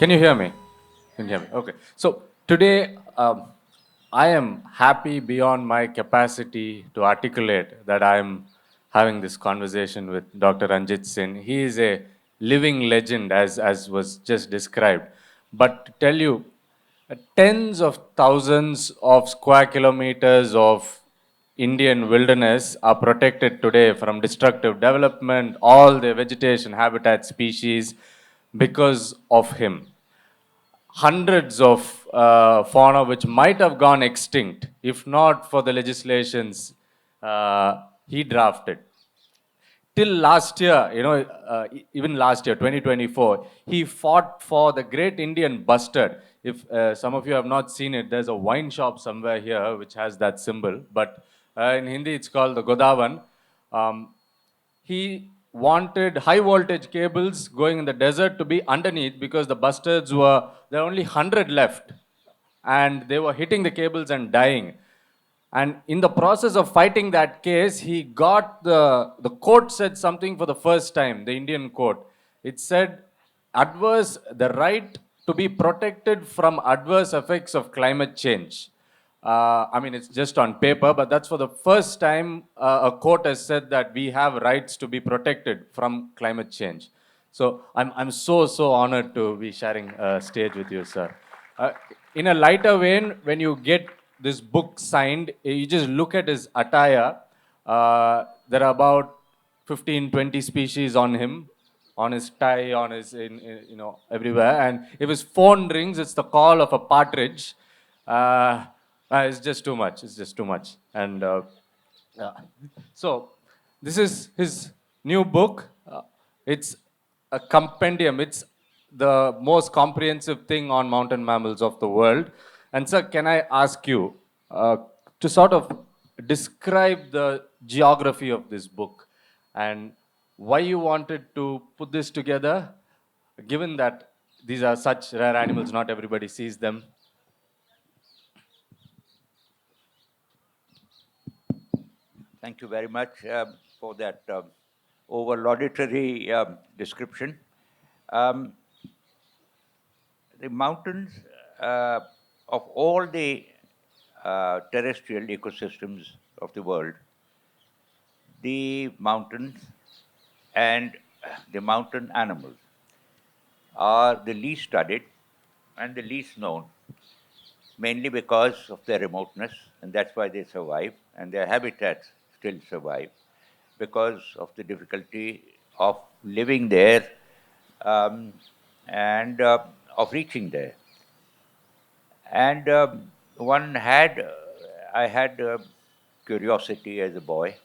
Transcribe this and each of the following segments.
Can you hear me? Can you hear me? Okay. So today, I am happy beyond my capacity to articulate that I am having this conversation with Dr. Ranjitsinh. He is a living legend, as was just described. But to tell you, tens of thousands of square kilometers of Indian wilderness are protected today from destructive development, all the vegetation, habitat, species, because of him. Hundreds of fauna which might have gone extinct if not for the legislations he drafted. Till last year, even last year, 2024, he fought for the great Indian bustard. If some of you have not seen it, there's a wine shop somewhere here which has that symbol, but in Hindi it's called the Godavan. Um, he wanted high voltage cables going in the desert to be underneath because the bustards were, there are only 100 left and they were hitting the cables and dying. And in the process of fighting that case, he got the court said something for the first time, the Indian court. It said the right to be protected from adverse effects of climate change. I mean, it's just on paper, but that's for the first time a court has said that we have rights to be protected from climate change. So I'm so honored to be sharing a stage with you, sir. Uh, in a lighter vein, when you get this book signed, you just look at his attire. There are about 15, 20 species on him, on his tie, on his, everywhere. And if his phone rings, it's the call of a partridge. It's just too much. It's just too much. And uh, so this is his new book. It's a compendium. It's the most comprehensive thing on mountain mammals of the world. And sir, can I ask you to sort of describe the geography of this book and why you wanted to put this together, given that these are such rare animals, not everybody sees them. Thank you very much for that over-laudatory description. Um, the mountains uh, of all the terrestrial ecosystems of the world, the mountains and the mountain animals are the least studied and the least known, mainly because of their remoteness, and that's why they survive, and their habitats still survive because of the difficulty of living there um, and of reaching there. And I had curiosity as a boy,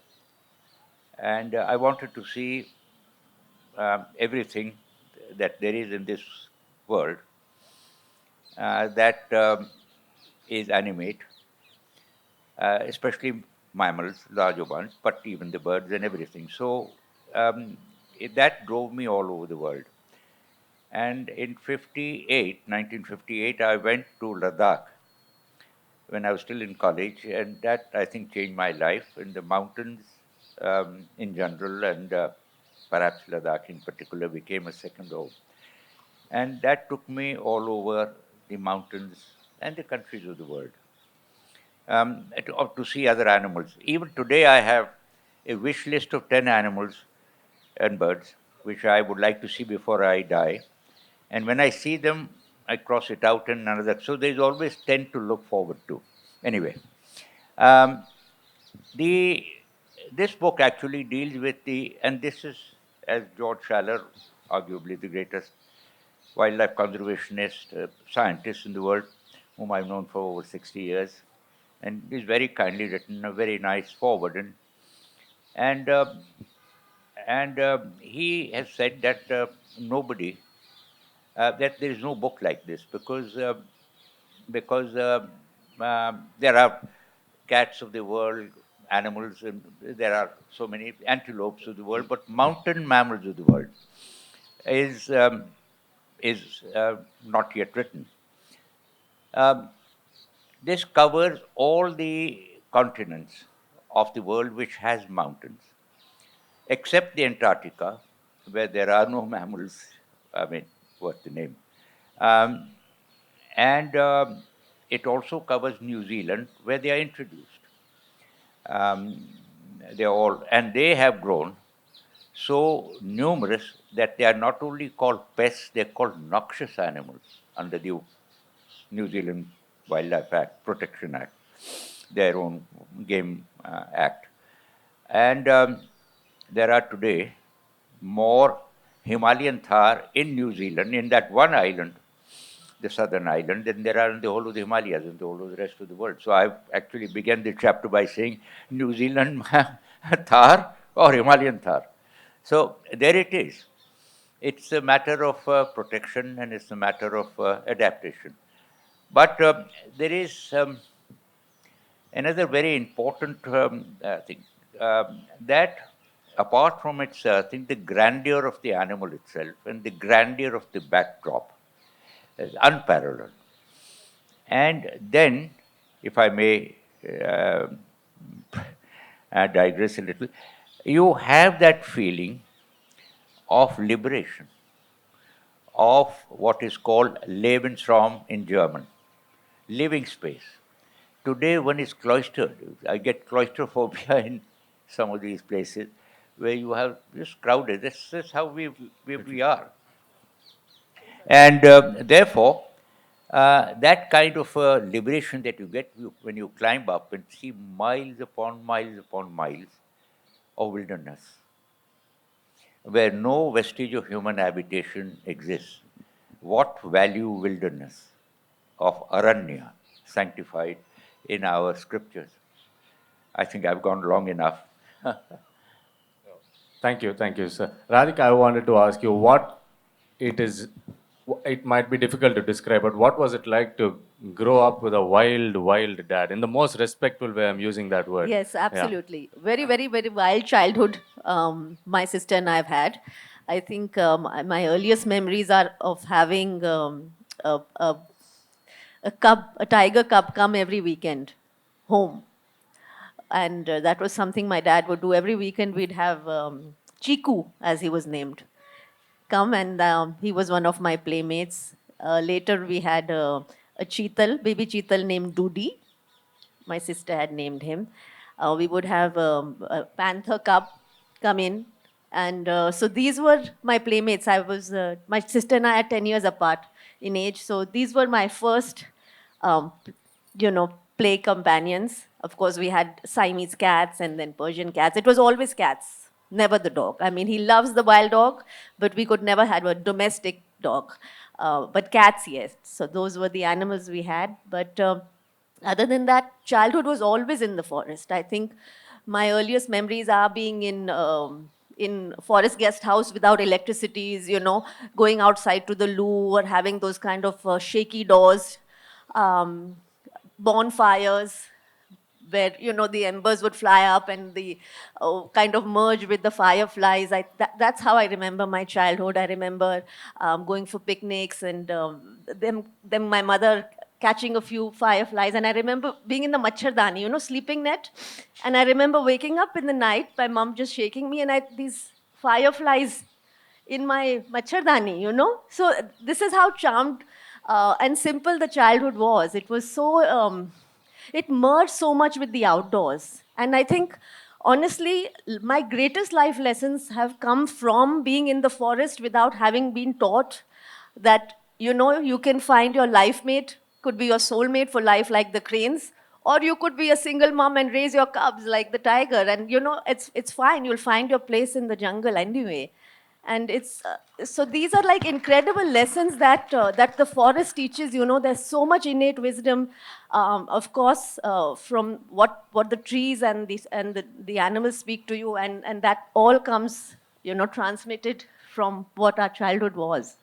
and I wanted to see everything that there is in this world that is animate, especially mammals, larger ones, but even the birds and everything. So that drove me all over the world. And in 1958, I went to Ladakh when I was still in college, and that I think changed my life in the mountains in general, and perhaps Ladakh in particular became a second home. And that took me all over the mountains and the countries of the world to see other animals. Even today, I have a wish list of 10 animals and birds which I would like to see before I die. And when I see them, I cross it out and another. So there's always 10 to look forward to. Anyway, um, the this book actually deals with and this is, as George Schaller, arguably the greatest wildlife conservationist scientist in the world, whom I've known for over 60 years, and he's very kindly written a very nice foreword, and uh, and he has said that nobody that there is no book like this because there are cats of the world, animals, and there are so many antelopes of the world, but mountain mammals of the world is um, is not yet written. Um, this covers all the continents of the world which has mountains, except the Antarctica, where there are no mammals. I mean, what's the name? Um, and it also covers New Zealand, where they are introduced. Um, they are all, and they have grown so numerous that they are not only called pests, they are called noxious animals under the New Zealand Wildlife Act, Protection Act, their own game act. And there are today more Himalayan Thar in New Zealand, in that one island, the southern island, than there are in the whole of the Himalayas and the whole of the rest of the world. So I actually began the chapter by saying New Zealand Thar or Himalayan Thar. So there it is. It's a matter of protection and it's a matter of adaptation. But there is another very important thing that apart from its, thing, the grandeur of the animal itself and the grandeur of the backdrop is unparalleled. And then, if I may uh, digress a little, you have that feeling of liberation, of what is called Lebensraum in German, living space. Today, one is cloistered. I get claustrophobia in some of these places where you have just crowded. That's how we are. And therefore, that kind of liberation that you get when you climb up and see miles upon miles of wilderness, where no vestige of human habitation exists. What value wilderness of Aranya sanctified in our scriptures? I think I've gone long enough. Thank you, sir. Radhika, I wanted to ask you what it is. It might be difficult to describe, but what was it like to grow up with a wild dad? In the most respectful way, I'm using that word. Yes, Yeah. absolutely. Very, very, very wild childhood. My sister and I have had. I think my earliest memories are of having a, a, a cub, a tiger cub, come every weekend home, and that was something my dad would do every weekend. We'd have Chiku, as he was named, come, and he was one of my playmates. Later, we had a cheetal, baby cheetal named Doody. My sister had named him. We would have a panther cub come in. And so these were my playmates. My sister and I are 10 years apart in age. So these were my first, um, play companions. Of course, we had Siamese cats and then Persian cats. It was always cats, never the dog. I mean, he loves the wild dog, but we could never have a domestic dog. But cats, yes. So those were the animals we had. But other than that, childhood was always in the forest. I think my earliest memories are being in forest guest house without electricities, going outside to the loo or having those kind of shaky doors, um, bonfires where the embers would fly up and the kind of merge with the fireflies. That's how I remember my childhood. I remember going for picnics and them my mother catching a few fireflies, and I remember being in the machardani, sleeping net, and I remember waking up in the night, my mom just shaking me, and these fireflies in my machardani, So this is how charmed and simple the childhood was. It was so, it merged so much with the outdoors. And I think, honestly, my greatest life lessons have come from being in the forest without having been taught that, you can find your life mate, could be your soulmate for life like the cranes, or you could be a single mom and raise your cubs like the tiger. And, it's fine. You'll find your place in the jungle anyway. And it's so these are like incredible lessons that the forest teaches. There's so much innate wisdom, of course, from what the trees and the animals speak to you, and that all comes transmitted from what our childhood was.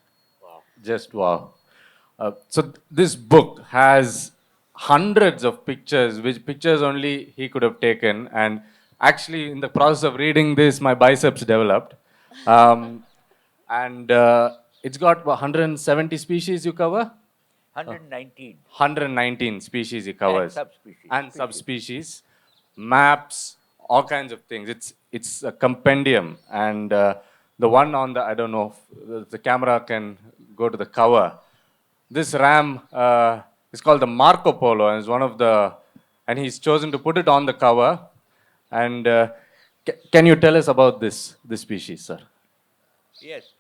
Just wow. So this book has hundreds of pictures, which pictures only he could have taken. And actually, in the process of reading this, my biceps developed. Um, and it's got 170 species you cover? 119 119 species he and covers, subspecies. and subspecies, maps, all kinds of things. It's a compendium, and the one on the, I don't know if the camera can go to the cover. this ram is called the Marco Polo, and is one of the, and he's chosen to put it on the cover. And can you tell us about this species, sir? Yes.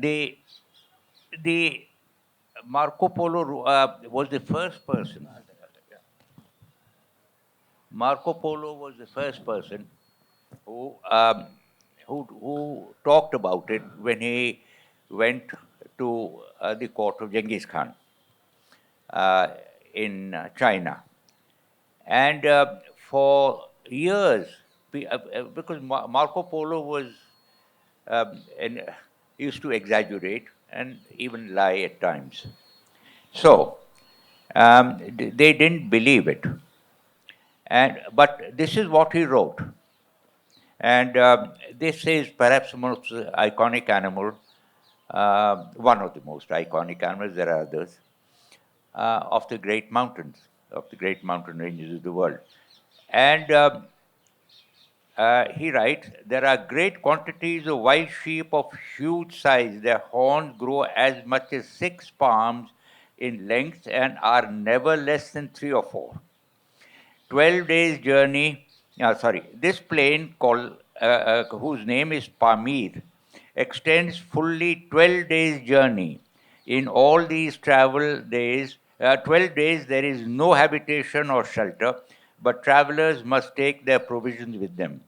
The the Marco Polo was the first person. Marco Polo was the first person who, who talked about it when he went to the court of Genghis Khan uh, in China. And for years, because Marco Polo was and used to exaggerate and even lie at times. So they didn't believe it. But this is what he wrote. And this is perhaps the most iconic animal, one of the most iconic animals, there are others, of the great mountains, of the great mountain ranges of the world. And he writes, there are great quantities of wild sheep of huge size. Their horns grow as much as 6 palms in length and are never less than 3 or 4. 12 days journey, this plain called, whose name is Pamir, extends fully 12 days journey. In all these travel days, 12 days, there is no habitation or shelter, but travelers must take their provisions with them.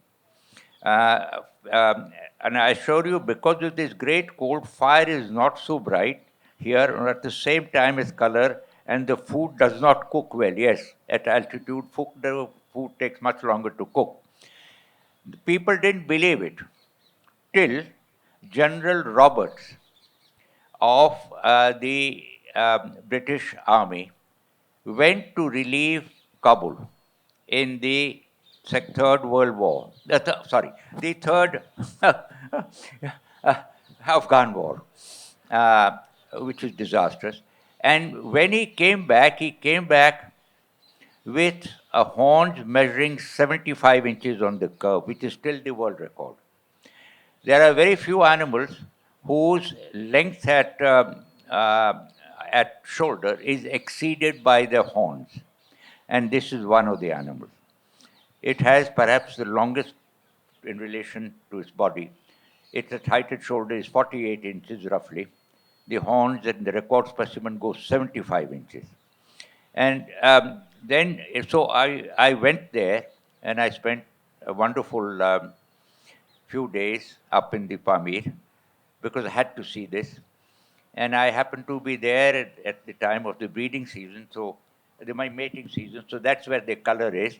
Uh, and I assure you, because of this great cold, fire is not so bright here, or at the same time as color, and the food does not cook well. Yes, at altitude, the food takes much longer to cook. The people didn't believe it till General Roberts of the British Army went to relieve Kabul in the Third World War. The Third Afghan War, which was disastrous. And when he came back with a horns measuring 75 inches on the curve, which is still the world record. There are very few animals whose length at shoulder is exceeded by the horns, and this is one of the animals. It has perhaps the longest in relation to its body. Its height at shoulder is 48 inches roughly. The horns in the record specimen go 75 inches. And then, so I went there and I spent a wonderful few days up in the Pamir because I had to see this. And I happened to be there at the time of the breeding season, so my mating season. So that's where the color is.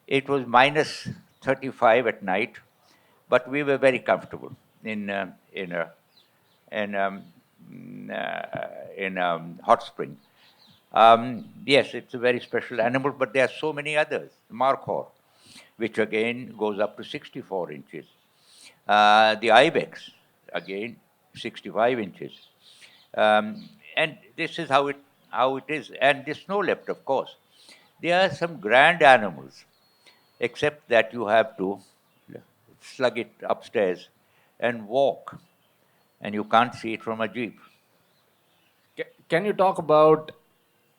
It was minus 35 at night, but we were very comfortable in hot spring. Yes, it's a very special animal, but there are so many others. Markhor, which again goes up to 64 inches. The ibex, again, 65 inches. And this is how it is. And the snow leopard, of course. There are some grand animals, except that you have to slug it upstairs and walk, and you can't see it from a jeep. Can you talk about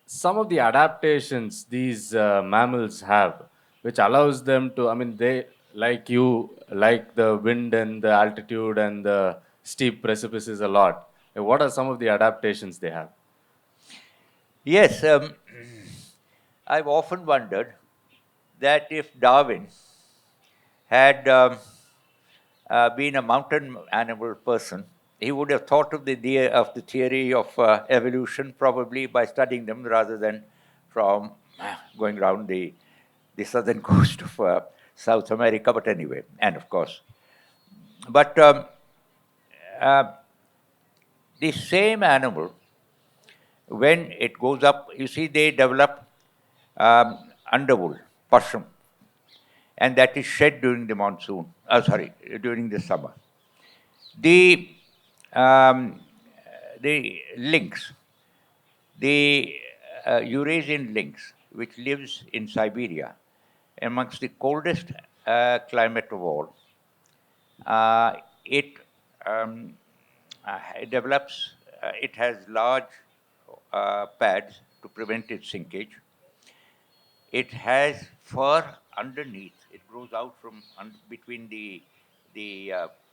some of the adaptations these mammals have, which allows them to, I mean, they, like you, like the wind and the altitude and the steep precipices a lot. What are some of the adaptations they have? Yes, I've often wondered that if Darwin had been a mountain animal person, he would have thought of the theory of evolution probably by studying them rather than from going around the southern coast of South America. But anyway, and of course, but uh, the same animal, when it goes up, you see, they develop underwool, pasham, and that is shed during the monsoon. During the summer. The um, the lynx, the Eurasian lynx, which lives in Siberia, amongst the coldest climate of all, it it develops, it has large pads to prevent its sinkage. It has fur underneath. It grows out from between the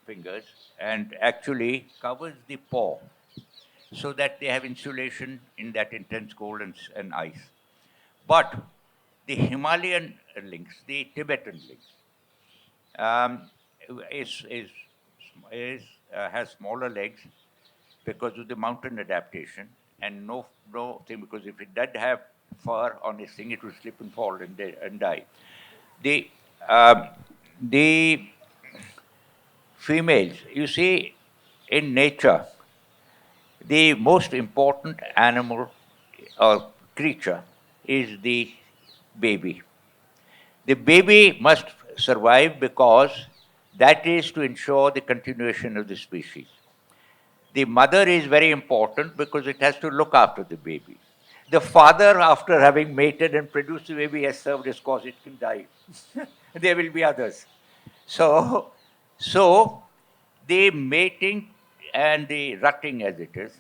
fingers and actually covers the paw so that they have insulation in that intense cold and ice. But the Himalayan lynx, the Tibetan lynx, um, has smaller legs because of the mountain adaptation, and no thing, because if it did have fur on his thing, it would slip and fall and die. The um, the females, you see, in nature, the most important animal or creature is the baby. The baby must survive because that is to ensure the continuation of the species. The mother is very important because it has to look after the baby. The father, after having mated and produced the baby, has served his cause. It can die. There will be others. So, so the mating and the rutting, as it is,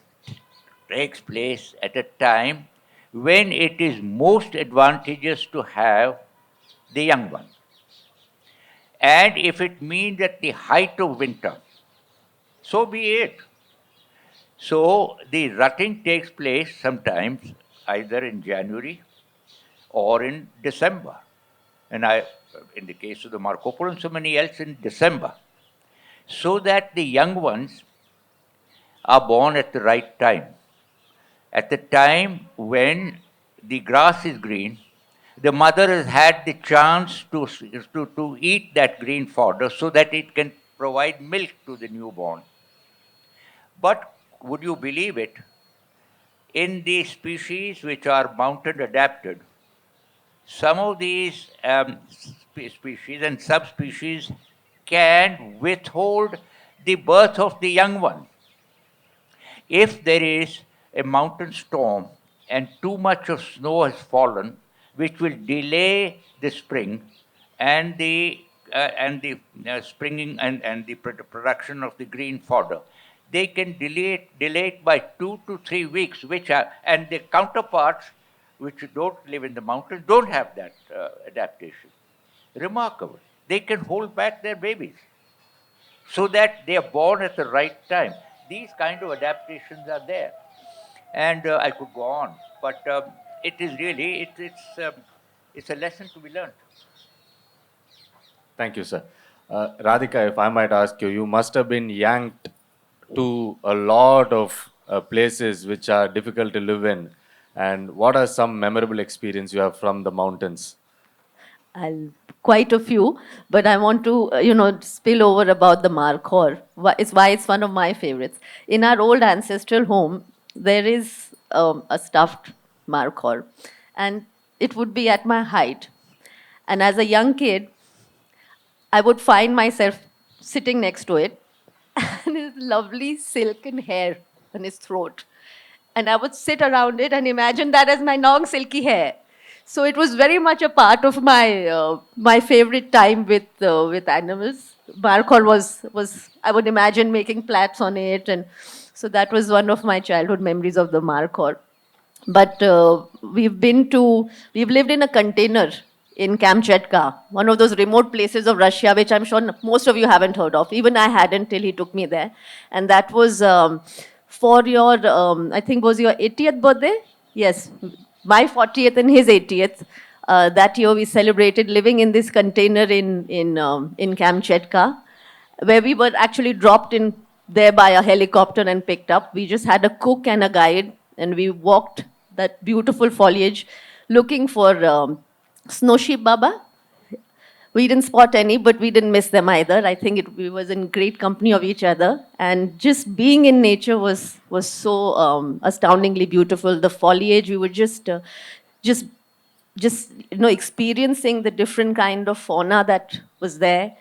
takes place at a time when it is most advantageous to have the young one. And if it means at the height of winter, so be it. So the rutting takes place sometimes either in January or in December. And in the case of the Marco Polo and so many else, in December. So that the young ones are born at the right time. At the time when the grass is green, the mother has had the chance to eat that green fodder so that it can provide milk to the newborn. But would you believe it? In the species which are mountain adapted, some of these species and subspecies can withhold the birth of the young one. If there is a mountain storm and too much of snow has fallen, which will delay the spring and the springing and the production of the green fodder, they can delay it by 2 to 3 weeks, which are, and the counterparts which don't live in the mountains don't have that adaptation. Remarkable. They can hold back their babies so that they are born at the right time. These kind of adaptations are there, and I could go on, but it is really it's a lesson to be learned. Thank you, sir. Radhika, if I might ask you, you must have been yanked to a lot of places which are difficult to live in. And what are some memorable experience you have from the mountains? Quite a few, but I want to, spill over about the Markhor. It's why it's one of my favorites. In our old ancestral home, there is a stuffed Markhor, and it would be at my height. And as a young kid, I would find myself sitting next to it, and his lovely silken hair on his throat. And I would sit around it and imagine that as my long silky hair. So it was very much a part of my favorite time with animals. Markhor was I would imagine making plats on it, and so that was one of my childhood memories of the Markhor. But we've lived in a container in Kamchatka, one of those remote places of Russia, which I'm sure most of you haven't heard of. Even I hadn't till he took me there. And that was for your, I think was your 80th birthday? Yes, my 40th and his 80th. That year we celebrated living in this container in Kamchatka, where we were actually dropped in there by a helicopter and picked up. We just had a cook and a guide, and we walked that beautiful foliage looking for snow sheep baba. We didn't spot any, but we didn't miss them either. I think we was in great company of each other, and just being in nature was so astoundingly beautiful. The foliage, we were just experiencing the different kind of fauna that was there.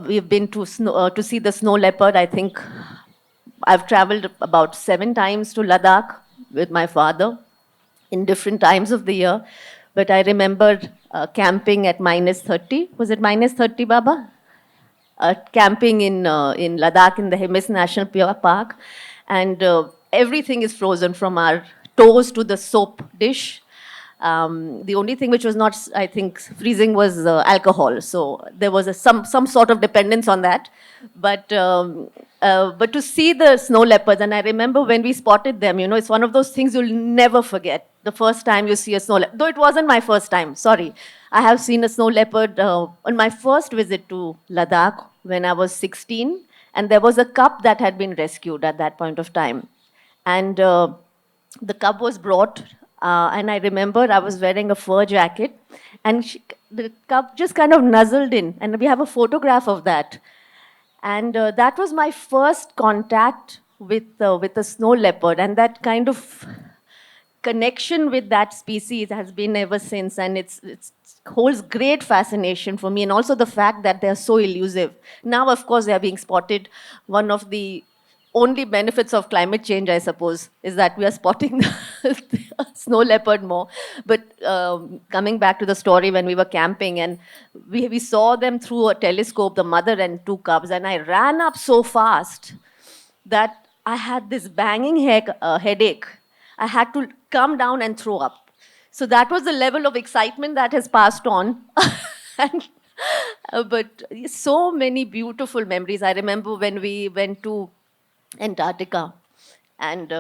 We've been to see the snow leopard. I think I've traveled about 7 times to Ladakh with my father in different times of the year. But I remember camping at -30. Was it -30, Baba? camping in Ladakh in the Hemis National Park, and everything is frozen from our toes to the soap dish. The only thing which was not, I think, freezing was alcohol. So there was some sort of dependence on that. But to see the snow leopards, and I remember when we spotted them, it's one of those things you'll never forget. The first time you see a snow leopard, though it wasn't my first time, sorry. I have seen a snow leopard on my first visit to Ladakh when I was 16, and there was a cub that had been rescued at that point of time. And the cub was brought, and I remember I was wearing a fur jacket, and the cub just kind of nuzzled in, and we have a photograph of that. And that was my first contact with a snow leopard, and that kind of connection with that species has been ever since, and it's holds great fascination for me, and also the fact that they're so elusive. Now, of course, they are being spotted. One of the only benefits of climate change, I suppose, is that we are spotting the snow leopard more. But coming back to the story, when we were camping and we saw them through a telescope, the mother and two cubs, and I ran up so fast that I had this banging headache. I had to come down and throw up. So that was the level of excitement that has passed on. and, but so many beautiful memories. I remember when we went to Antarctica, and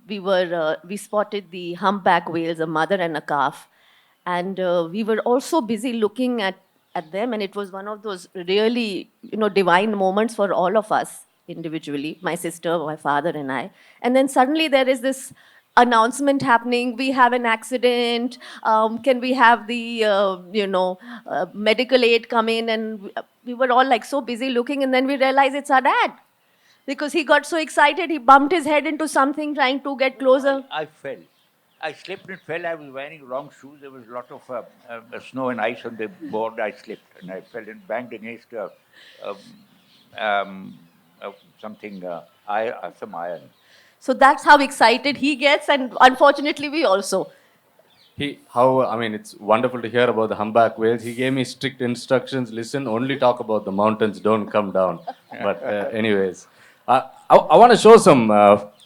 we spotted the humpback whales, a mother and a calf, and we were also busy looking at them, and it was one of those really divine moments for all of us individually, my sister, my father, and I. And then suddenly there is this announcement happening: we have an accident, can we have the medical aid come in? And we were all like so busy looking, and then we realized it's our dad, because he got so excited, he bumped his head into something trying to get closer. I fell. I slipped and fell. I was wearing wrong shoes. There was a lot of snow and ice on the board. I slipped and I fell and banged against something, some iron. So that's how excited he gets, and unfortunately we also. It's wonderful to hear about the humpback whales. He gave me strict instructions: listen, only talk about the mountains, don't come down. But anyways, I want to show some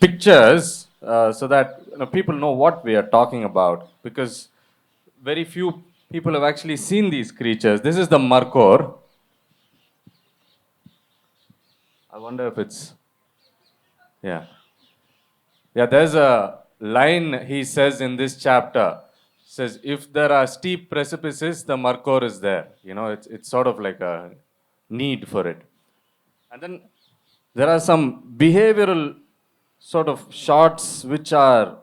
pictures so that people know what we are talking about, because very few people have actually seen these creatures. This is the markhor. I wonder if it's, yeah. Yeah, there's a line he says in this chapter. Says, if there are steep precipices, the markhor is there. It's sort of like a need for it. And then there are some behavioral sort of shots which are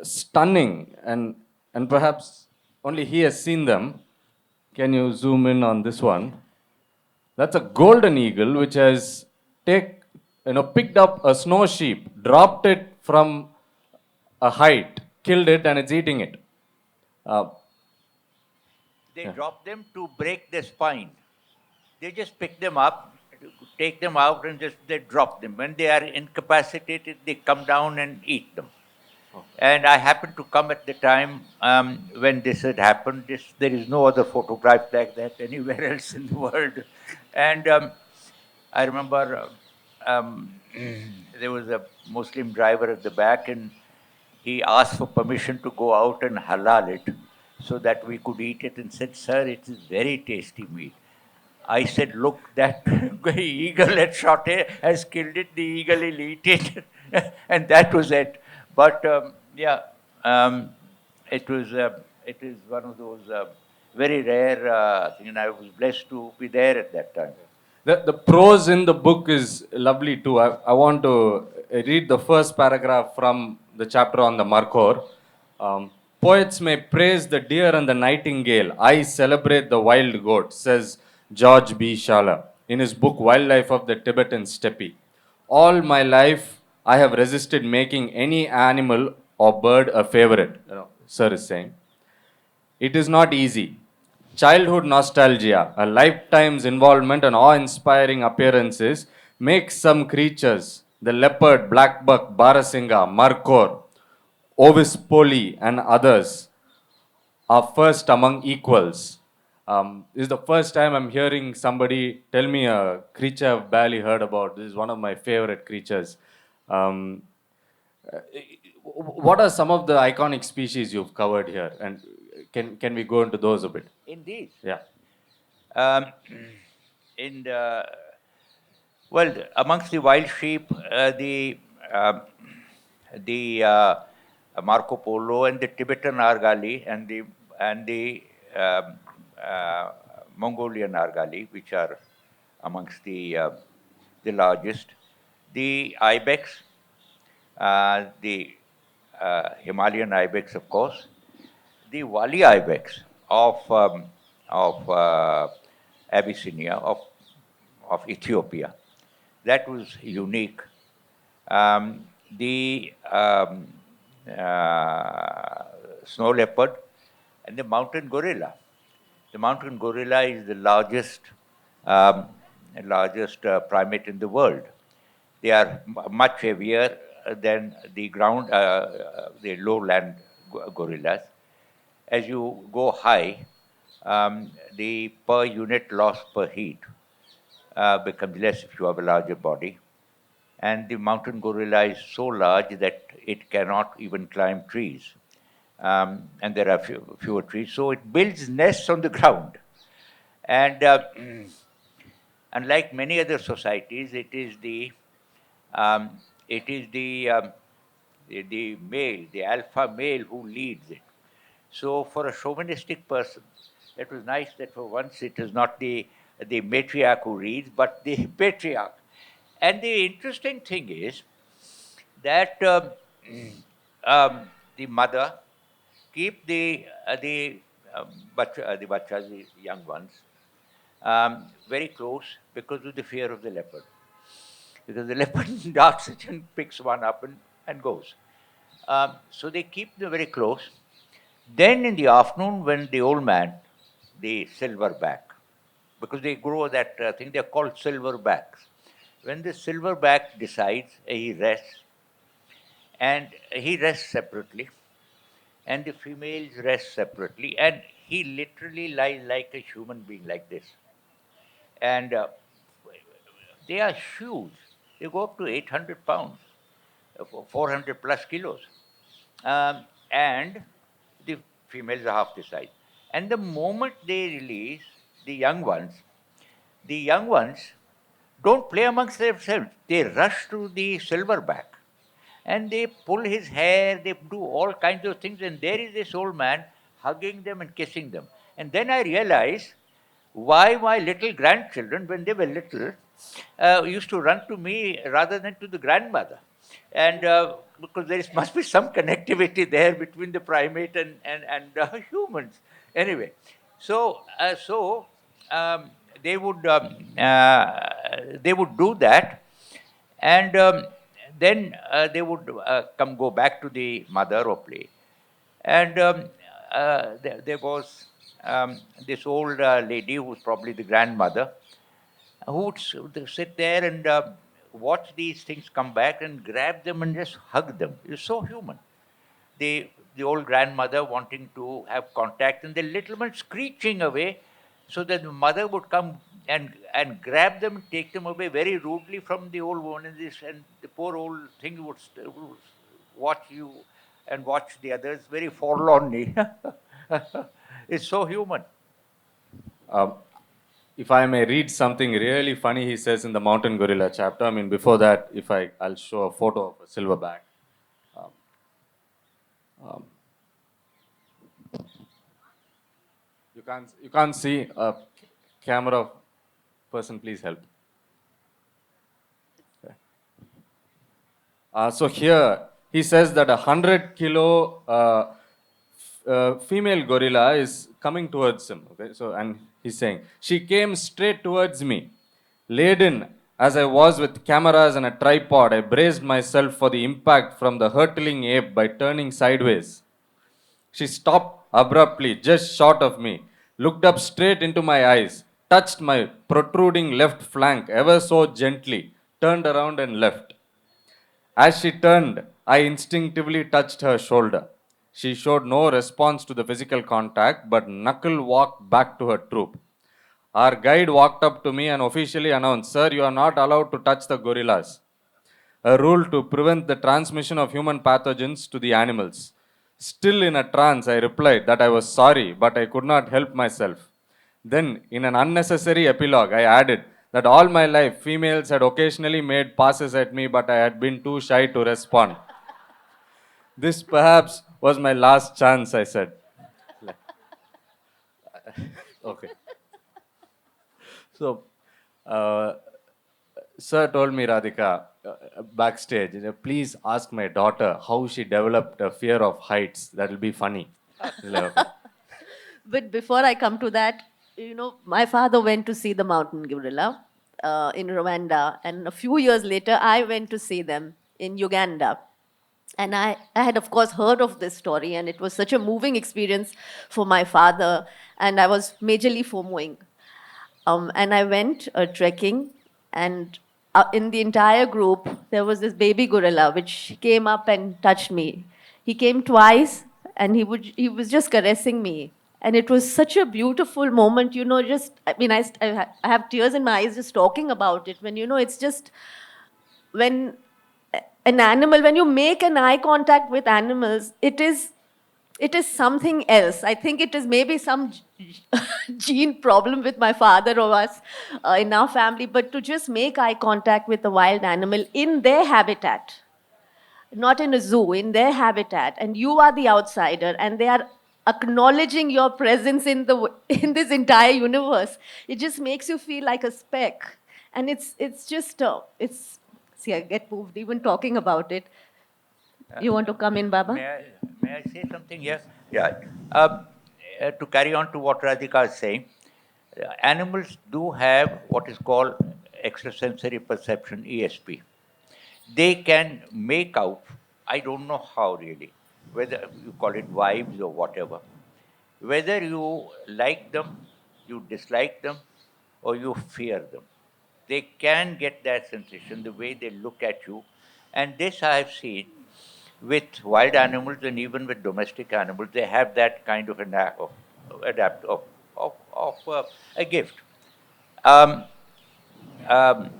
stunning, and perhaps only he has seen them. Can you zoom in on this one? That's a golden eagle which has picked up a snow sheep, dropped it from a height, killed it, and it's eating it. They drop them to break their spine. They just pick them up, take them out, and they drop them. When they are incapacitated, they come down and eat them. Oh. And I happened to come at the time when this had happened. There is no other photograph like that anywhere else in the world. And I remember there was a Muslim driver at the back, and he asked for permission to go out and halal it so that we could eat it, and said, "Sir, it is very tasty meat." I said, "Look, that eagle had shot it, has killed it, the eagle will eat it." And that was it. But it is one of those very rare things, and I was blessed to be there at that time. The prose in the book is lovely too. I want to read the first paragraph from the chapter on the markhor. Poets may praise the deer and the nightingale. I celebrate the wild goat, says George B. Shala in his book Wildlife of the Tibetan Steppe. All my life, I have resisted making any animal or bird a favorite, Sir is saying. It is not easy. Childhood nostalgia, a lifetime's involvement and awe-inspiring appearances make some creatures, the leopard, blackbuck, barasingha, markhor, Ovis poli, and others, are first among equals. This is the first time I'm hearing somebody tell me a creature I've barely heard about. This is one of my favorite creatures. Um, uh, what are some of the iconic species you've covered here? And can we go into those a bit? Indeed. Yeah. Um, in the, well, amongst the wild sheep, um the Marco Polo and the Tibetan Argali and the um, uh, Mongolian Argali, which are amongst the largest. The ibex, the Himalayan ibex, of course, the Wali ibex of Abyssinia, of Ethiopia. That was unique. The snow leopard and the mountain gorilla. The mountain gorilla is the um, largest primate in the world. They are much heavier than the lowland gorillas. As you go high, the per unit loss per heat becomes less if you have a larger body. And the mountain gorilla is so large that it cannot even climb trees. And there are fewer trees. So it builds nests on the ground. And unlike many other societies, um, it is the male, the alpha male who leads it. So for a chauvinistic person, it was nice that for once it is not the matriarch who reads, but the patriarch. And the interesting thing is that the mother keep the bachas, the young ones, very close because of the fear of the leopard. Because the leopard darts it and picks one up and goes. So they keep them very close. Then in the afternoon, when the old man, the silverback, because they grow that thing, they're called silverbacks. When the silverback decides, he rests, and he rests separately, and the females rest separately, and he literally lies like a human being, like this. And they are huge. They go up to 800 pounds, 400 plus kilos. And the females are half the size. And the moment they release the young ones don't play amongst themselves. They rush to the silverback and they pull his hair, they do all kinds of things, and there is this old man hugging them and kissing them. And then I realized why my little grandchildren, when they were little, used to run to me rather than to the grandmother. And because must be some connectivity there between the primate and humans. Anyway, so they would they would do that, and then they would go back to the mother or play. And there was this old lady who was probably the grandmother, who would sit there and watch these things come back and grab them and just hug them. It's so human. The old grandmother wanting to have contact, and the little one screeching away, so that the mother would come and grab them and take them away very rudely from the old woman. And the poor old thing would watch you and watch the others very forlornly. It's so human. Um, if I may read something really funny he says in the Mountain Gorilla chapter. I mean, before that, I'll show a photo of a silverback. Um, um, you can't see a camera person. Please help. Okay. So here he says that 100-kilo female gorilla is coming towards him. Okay, so and he's saying she came straight towards me, laden as I was with cameras and a tripod. I braced myself for the impact from the hurtling ape by turning sideways. She stopped abruptly, just short of me, looked up straight into my eyes, touched my protruding left flank ever so gently, turned around and left. As she turned, I instinctively touched her shoulder. She showed no response to the physical contact, but knuckle walked back to her troop. Our guide walked up to me and officially announced, "Sir, you are not allowed to touch the gorillas." A rule to prevent the transmission of human pathogens to the animals. Still in a trance, I replied that I was sorry, but I could not help myself. Then, in an unnecessary epilogue, I added that all my life, females had occasionally made passes at me, but I had been too shy to respond. This perhaps was my last chance, I said. Okay. So, uh, Sir told me, Radhika, backstage, please ask my daughter how she developed a fear of heights. That will be funny. Like, okay. But before I come to that, my father went to see the mountain gorilla in Rwanda, and a few years later, I went to see them in Uganda. And I had, of course, heard of this story, and it was such a moving experience for my father, and I was majorly FOMOing. And I went trekking, and in the entire group, there was this baby gorilla which came up and touched me. He came twice, and he was just caressing me, and it was such a beautiful moment. Just I mean, I have tears in my eyes just talking about it. When it's just when an animal, when you make an eye contact with animals, it is something else. I think it is maybe some gene problem with my father or us in our family, but to just make eye contact with a wild animal in their habitat, not in a zoo, in their habitat, and you are the outsider, and they are acknowledging your presence in this entire universe. It just makes you feel like a speck, and it's just it's. See, I get moved even talking about it. You want to come in, Baba? May I say something here? Yeah. To carry on to what Radhika is saying, animals do have what is called extrasensory perception, ESP. They can make out, I don't know how really, whether you call it vibes or whatever, whether you like them, you dislike them, or you fear them. They can get that sensation the way they look at you. And this I have seen with wild animals and even with domestic animals. They have that kind of adapt of a gift. Um, um,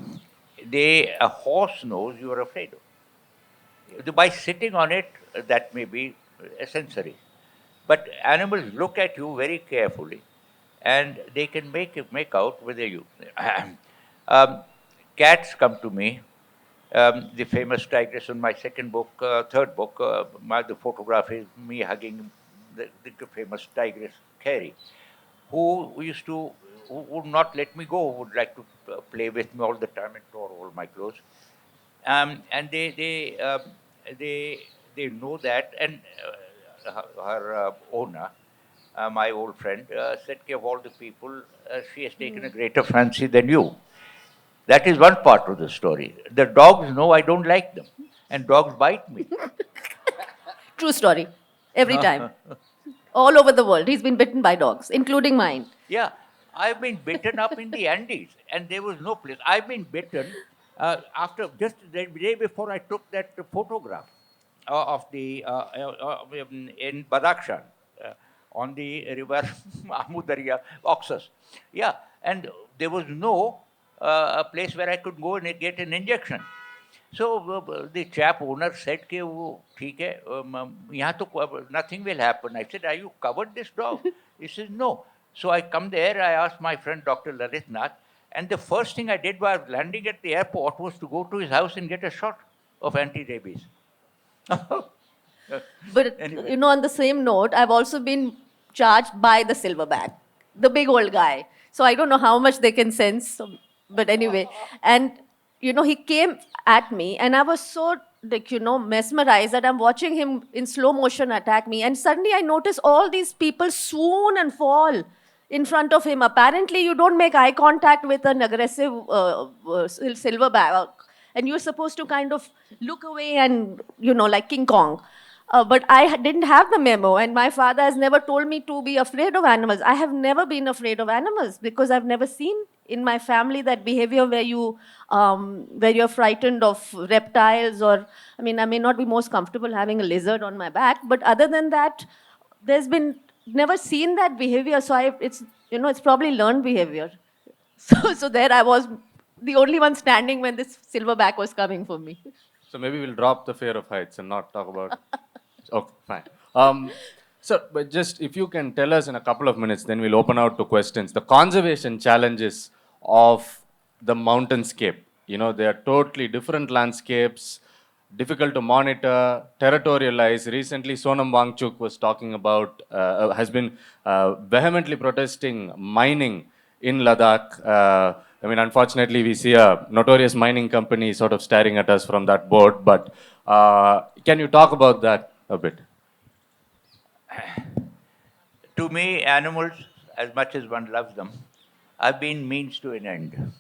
a horse knows you are afraid of. By sitting on it, that may be a sensory. But animals look at you very carefully, and they can make out whether you. um, Cats come to me. The famous tigress in my third book, the photograph is me hugging the famous tigress Carrie, who would not let me go, would like to play with me all the time and tore all my clothes. And they they know that, and her owner, my old friend, said, "Okay, of all the people, she has taken a greater fancy than you." That is one part of the story. The dogs know I don't like them, and dogs bite me. True story. Every time. All over the world, he's been bitten by dogs, including mine. Yeah, I've been bitten up in the Andes, and there was no place. I've been bitten after just the day before I took that photograph of the in Badakhshan on the river Amudarya, Oxus. Yeah, and there was no a place where I could go and get an injection. So the chap owner said, "कि वो ठीक है, यहाँ तो nothing will happen." I said, "Are you covered this dog?" He says, "No." So I come there. I asked my friend Dr. Lalit Nath, and the first thing I did while landing at the airport was to go to his house and get a shot of anti-rabies. But Anyway. on the same note, I've also been charged by the silverback, the big old guy. So I don't know how much they can sense, but anyway. And he came at me, and I was so mesmerized that I'm watching him in slow motion attack me, and suddenly I notice all these people swoon and fall in front of him. Apparently, you don't make eye contact with an aggressive silverback, and you're supposed to kind of look away and like King Kong. But I didn't have the memo, and my father has never told me to be afraid of animals. I have never been afraid of animals because I've never seen in my family, that behavior where you're frightened of reptiles, or I may not be most comfortable having a lizard on my back, but other than that, there's been never seen that behavior. So it's probably learned behavior. So there I was, the only one standing when this silverback was coming for me. So maybe we'll drop the fear of heights and not talk about. Okay, fine. So, but just if you can tell us in a couple of minutes, then we'll open out to questions. The conservation challenges of the mountainscape. You know, they are totally different landscapes, difficult to monitor, territorialize. Recently, Sonam Wangchuk was talking about, has been vehemently protesting mining in Ladakh. Unfortunately, we see a notorious mining company sort of staring at us from that board. But can you talk about that a bit? To me, animals, as much as one loves them, have been means to an end.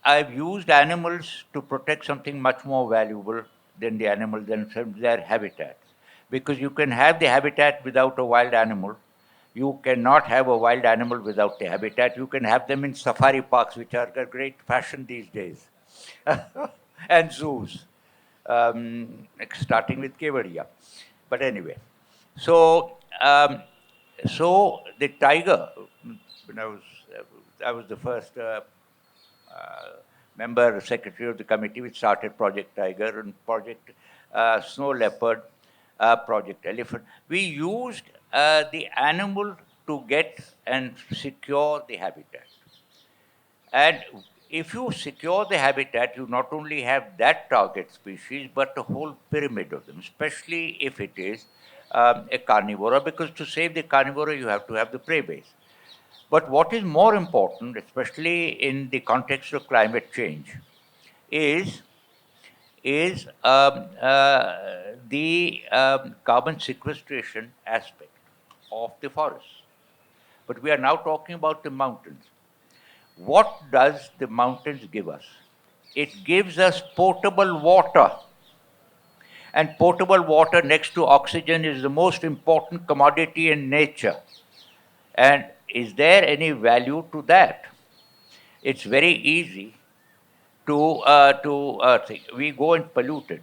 I've used animals to protect something much more valuable than the animals themselves, their habitat. Because you can have the habitat without a wild animal. You cannot have a wild animal without the habitat. You can have them in safari parks, which are a great fashion these days, and zoos, starting with Kevadia. But anyway, so so the tiger, when I was the first member, secretary of the committee which started Project Tiger and Project Snow Leopard, Project Elephant. We used the animal to get and secure the habitat. And if you secure the habitat, you not only have that target species, but a whole pyramid of them, especially if it is a carnivora, because to save the carnivora, you have to have the prey base. But what is more important, especially in the context of climate change, is the carbon sequestration aspect of the forest. But we are now talking about the mountains. What does the mountains give us? It gives us potable water. And potable water next to oxygen is the most important commodity in nature. And is there any value to that? It's very easy to think. We go and pollute it,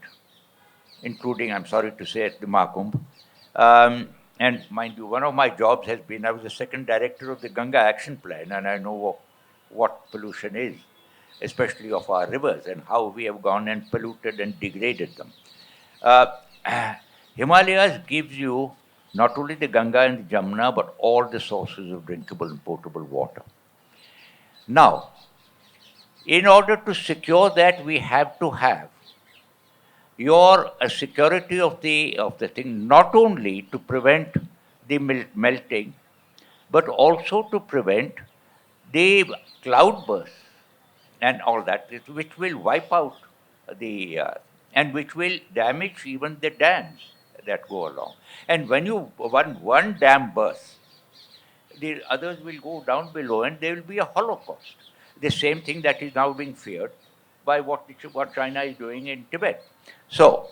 including, I'm sorry to say, at the Makumb. And mind you, one of my jobs has been, I was the second director of the Ganga Action Plan, and I know what pollution is, especially of our rivers, and how we have gone and polluted and degraded them. Himalayas gives you not only the Ganga and the Jamuna, but all the sources of drinkable and potable water. Now, in order to secure that, we have to have your security of the thing, not only to prevent the melting, but also to prevent the cloudburst and all that, which will wipe out the and which will damage even the dams that go along. And when one dam bursts, the others will go down below, and there will be a holocaust. The same thing that is now being feared by what China is doing in Tibet. So,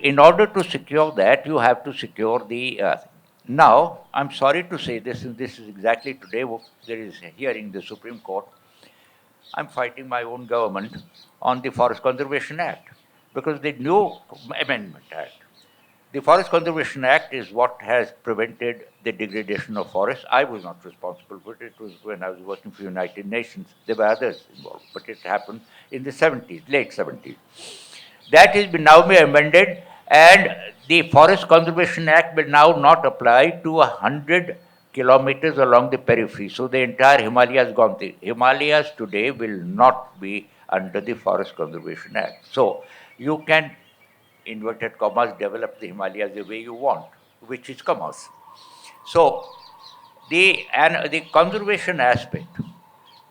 in order to secure that, you have to secure the. Now, I'm sorry to say this, and this is exactly today. There is a hearing in the Supreme Court. I'm fighting my own government on the Forest Conservation Act, because the new Amendment Act. The Forest Conservation Act is what has prevented the degradation of forests. I was not responsible for it. It was when I was working for the United Nations. There were others involved, but it happened in the 70s, late 70s. That has been now been amended, and the Forest Conservation Act will now not apply to 100 kilometers along the periphery. So the entire Himalayas gone. The Himalayas today will not be under the Forest Conservation Act. So you can, inverted commas, develop the Himalayas the way you want, which is commas. So the conservation aspect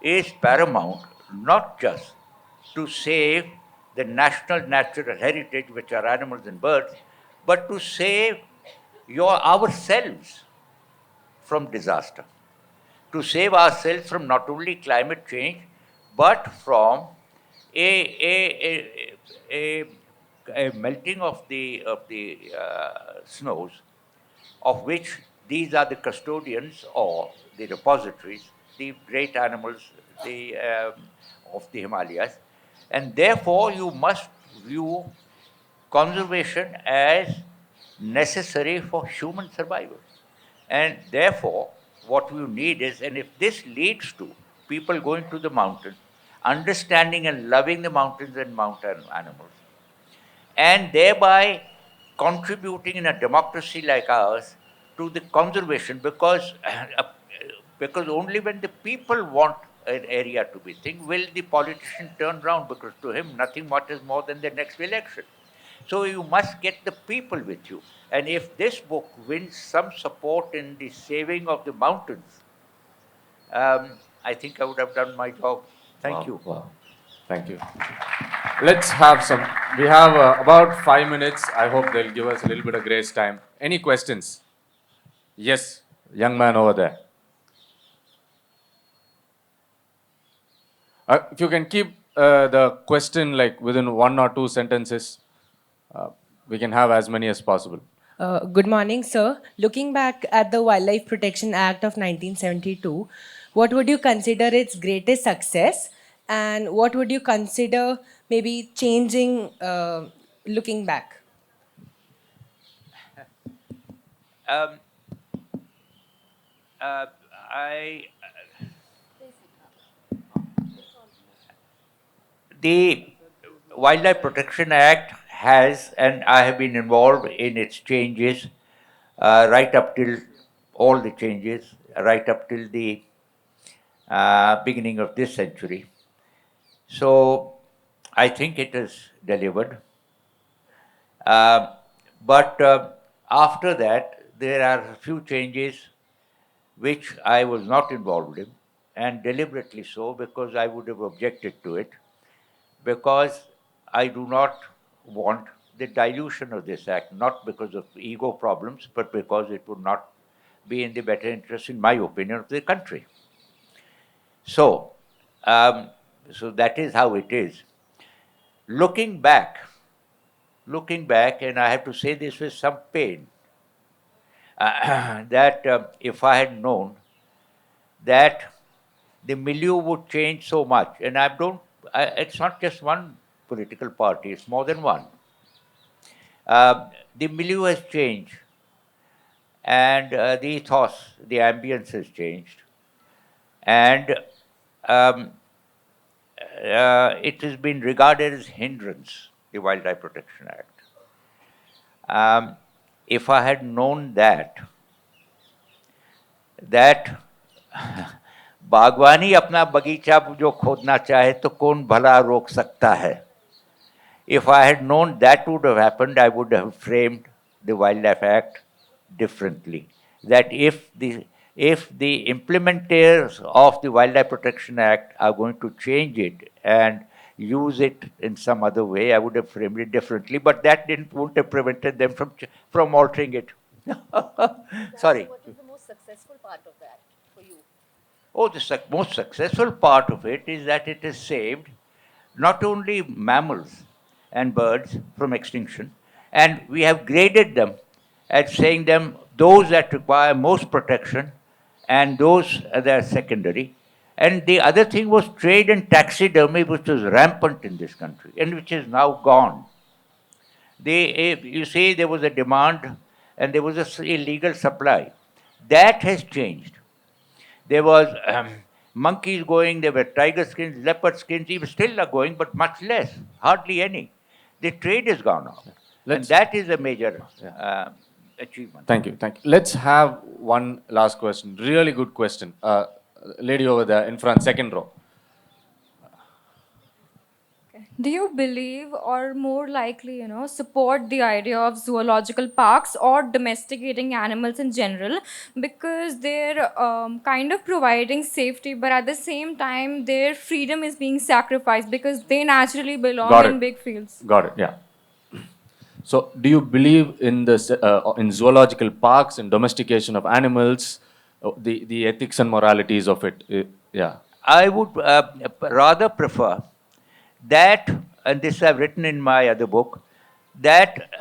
is paramount, not just to save the national natural heritage, which are animals and birds, but to save ourselves from disaster, to save ourselves from not only climate change, but from a, a, a melting of the snows, of which these are the custodians or the repositories, the great animals of the Himalayas. And therefore, you must view conservation as necessary for human survival. And therefore, what you need is, and if this leads to people going to the mountains, understanding and loving the mountains and mountain animals, and thereby contributing in a democracy like ours to the conservation, because only when the people want an area to be thing will the politician turn around, because to him nothing matters more than the next election. So you must get the people with you. And if this book wins some support in the saving of the mountains, I think I would have done my job. Thank Wow, you. wow. Thank you. Let's have some. We have about 5 minutes. I hope they'll give us a little bit of grace time. Any questions? Yes, young man over there. If you can keep the question like within 1 or 2 sentences, we can have as many as possible. Good morning, sir. Looking back at the Wildlife Protection Act of 1972, what would you consider its greatest success, and what would you consider maybe changing looking back? Um, I The Wildlife Protection Act has, and I have been involved in its changes right up till all the changes, right up till the beginning of this century. So I think it has delivered. But after that, there are a few changes which I was not involved in, and deliberately so, because I would have objected to it, because I do not want the dilution of this act, not because of ego problems, but because it would not be in the better interest, in my opinion, of the country. So, so that is how it is. Looking back, and I have to say this with some pain, that if I had known that the milieu would change so much, and it's not just one political party, it's more than one. The milieu has changed, and the ethos, the ambience has changed, and it has been regarded as hindrance, the Wildlife Protection Act. If I had known that बागवानी अपना बगीचा जो खोदना चाहे तो कौन भला रोक सकता है. If I had known that would have happened, I would have framed the Wildlife Act differently. That if the implementers of the Wildlife Protection Act are going to change it and use it in some other way, I would have framed it differently. But that wouldn't have prevented them from altering it. Sorry. What is the most successful part of that for you? Oh, the most successful part of it is that it has saved not only mammals and birds from extinction, and we have graded them as saying them those that require most protection and those that are secondary. And the other thing was trade and taxidermy, which was rampant in this country and which is now gone. You say there was a demand and there was a illegal supply. That has changed. There was monkeys going, there were tiger skins, leopard skins, even still are going, but much less, hardly any. The trade has gone up. And that is a major achievement. Thank you. Let's have one last question. Really good question. Lady over there in front, second row. Do you believe, or more likely, support the idea of zoological parks or domesticating animals in general, because they're kind of providing safety, but at the same time, their freedom is being sacrificed because they naturally belong in big fields? Got it. Yeah. So, do you believe in this in zoological parks and domestication of animals, the ethics and moralities of it? Yeah. I would rather prefer that, and this I've written in my other book, that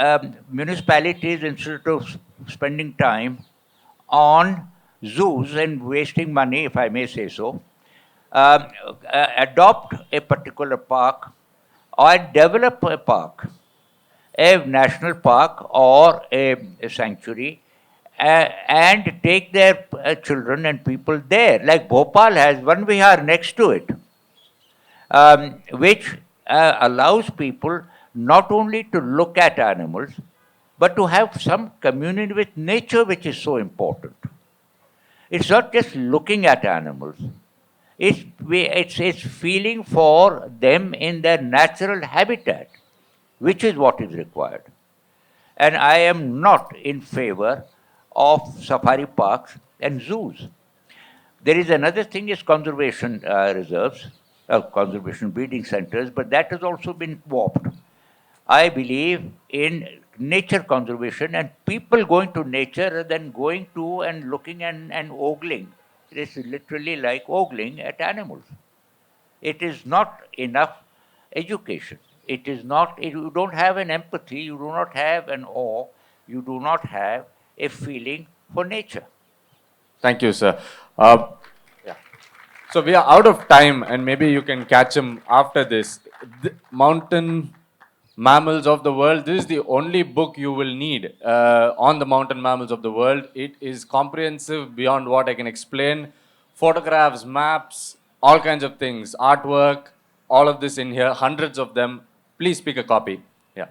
municipalities, instead of spending time on zoos and wasting money, if I may say so, adopt a particular park or develop a park, a national park or a sanctuary, and take their children and people there. Like Bhopal has one vihar next to it, which allows people not only to look at animals, but to have some communion with nature, which is so important. It's not just looking at animals, it's feeling for them in their natural habitat, which is what is required. And I am not in favor of safari parks and zoos. There is another thing is conservation reserves, conservation breeding centers, but that has also been warped. I believe in nature conservation and people going to nature rather than going to and looking and ogling. It is literally like ogling at animals. It is not enough education. It is not, you don't have an empathy, you do not have an awe, you do not have a feeling for nature. Thank you, sir. Yeah. So we are out of time, and maybe you can catch him after this. Mountain Mammals of the World. This is the only book you will need on the mountain mammals of the world. It is comprehensive beyond what I can explain. Photographs, maps, all kinds of things, artwork, all of this in here, hundreds of them. Please pick a copy. Yeah.